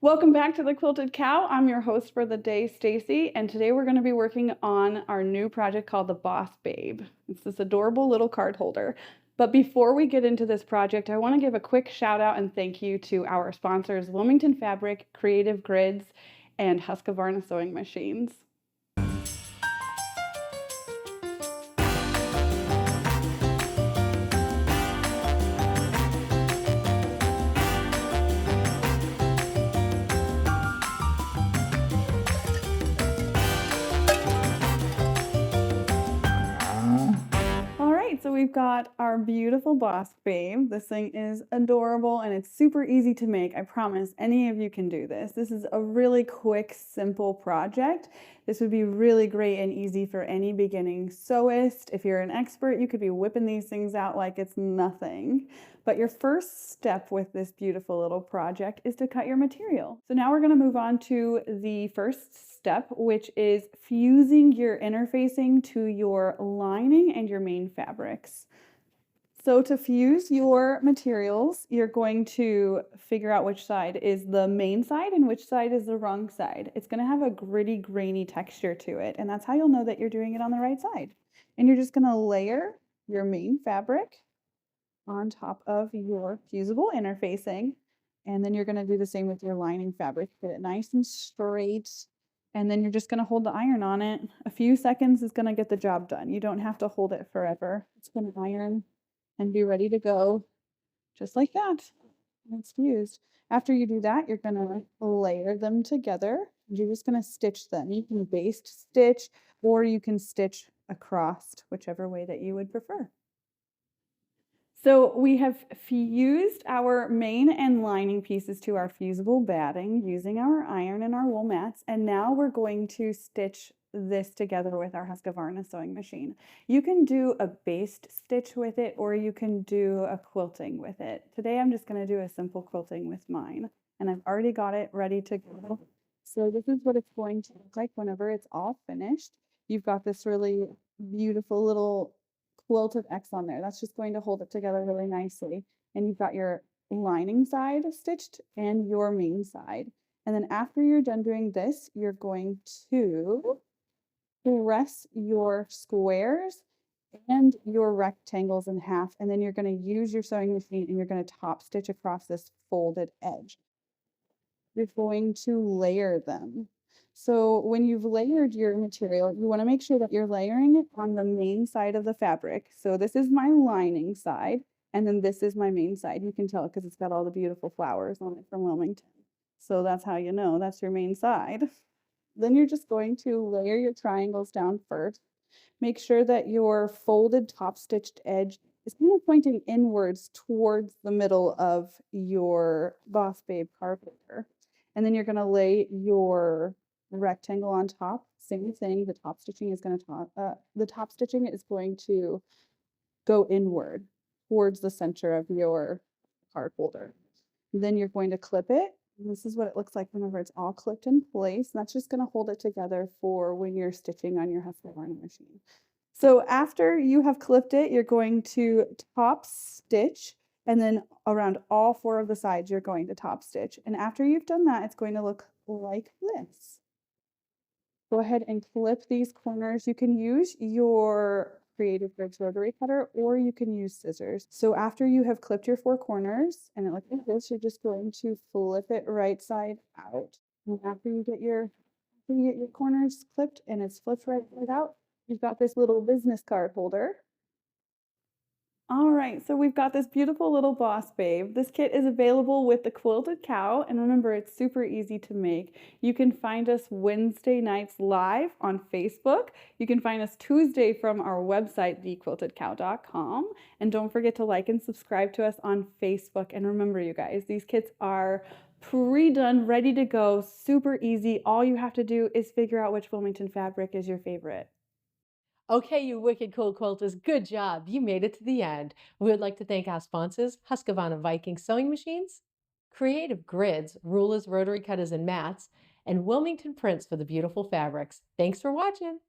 Welcome back to the Quilted Cow. I'm your host for the day, Staci, and today we're going to be working on our new project called the Boss Babe. It's this adorable little card holder. But before we get into this project, I want to give a quick shout out and thank you to our sponsors, Wilmington Fabric, Creative Grids, and Husqvarna Sewing Machines. So we've got our beautiful Boss Babe. This thing is adorable and it's super easy to make. I promise any of you can do this. This is a really quick, simple project. This would be really great and easy for any beginning sewist. If you're an expert, you could be whipping these things out like it's nothing. But your first step with this beautiful little project is to cut your material. So now we're going to move on to the first step, which is fusing your interfacing to your lining and your main fabrics. So to fuse your materials, you're going to figure out which side is the main side and which side is the wrong side. It's going to have a gritty, grainy texture to it, and that's how you'll know that you're doing it on the right side. And you're just going to layer your main fabric on top of your fusible interfacing, and then you're going to do the same with your lining fabric. Get it nice and straight, and then you're just going to hold the iron on it. A few seconds is going to get the job done. You don't have to hold it forever. It's going to iron and be ready to go just like that. And it's fused. After you do that, you're going to layer them together. You're just going to stitch them. You can baste stitch or you can stitch across, whichever way that you would prefer. So we have fused our main and lining pieces to our fusible batting using our iron and our wool mats, and now we're going to stitch this together with our Husqvarna sewing machine. You can do a basted stitch with it, or you can do a quilting with it. Today I'm just going to do a simple quilting with mine, and I've already got it ready to go. So this is what it's going to look like whenever it's all finished. You've got this really beautiful little quilted X on there. That's just going to hold it together really nicely. And you've got your lining side stitched and your main side. And then after you're done doing this, you're going to press your squares and your rectangles in half. And then you're going to use your sewing machine and you're going to top stitch across this folded edge. You're going to layer them. So when you've layered your material, you want to make sure that you're layering it on the main side of the fabric. So this is my lining side, and then this is my main side. You can tell because it's got all the beautiful flowers on it from Wilmington. So that's how you know that's your main side. Then you're just going to layer your triangles down first. Make sure that your folded top stitched edge is kind of pointing inwards towards the middle of your Boss Babe card holder. And then you're going to lay your rectangle on top. Same thing. The top stitching is going to go inward towards the center of your card holder. Then you're going to clip it. And this is what it looks like whenever it's all clipped in place. And that's just going to hold it together for when you're stitching on your Husqvarna machine. So after you have clipped it, you're going to top stitch, and then around all four of the sides, you're going to top stitch. And after you've done that, it's going to look like this. Go ahead and clip these corners. You can use your Creative Grids rotary cutter, or you can use scissors. So after you have clipped your four corners, and it looks like this, you're just going to flip it right side out. And after you get your corners clipped and it's flipped right side out, you've got this little business card holder. All right, so we've got this beautiful little Boss Babe. This kit is available with the Quilted Cow, and remember, it's super easy to make. You can find us Wednesday nights live on Facebook. You can find us Tuesday from our website, thequiltedcow.com. And don't forget to like and subscribe to us on Facebook. And remember, you guys, these kits are pre-done, ready to go, super easy. All you have to do is figure out which Wilmington fabric is your favorite. Okay, you wicked cool quilters, good job. You made it to the end. We would like to thank our sponsors, Husqvarna Viking Sewing Machines, Creative Grids, rulers, rotary cutters, and mats, and Wilmington Prints for the beautiful fabrics. Thanks for watching.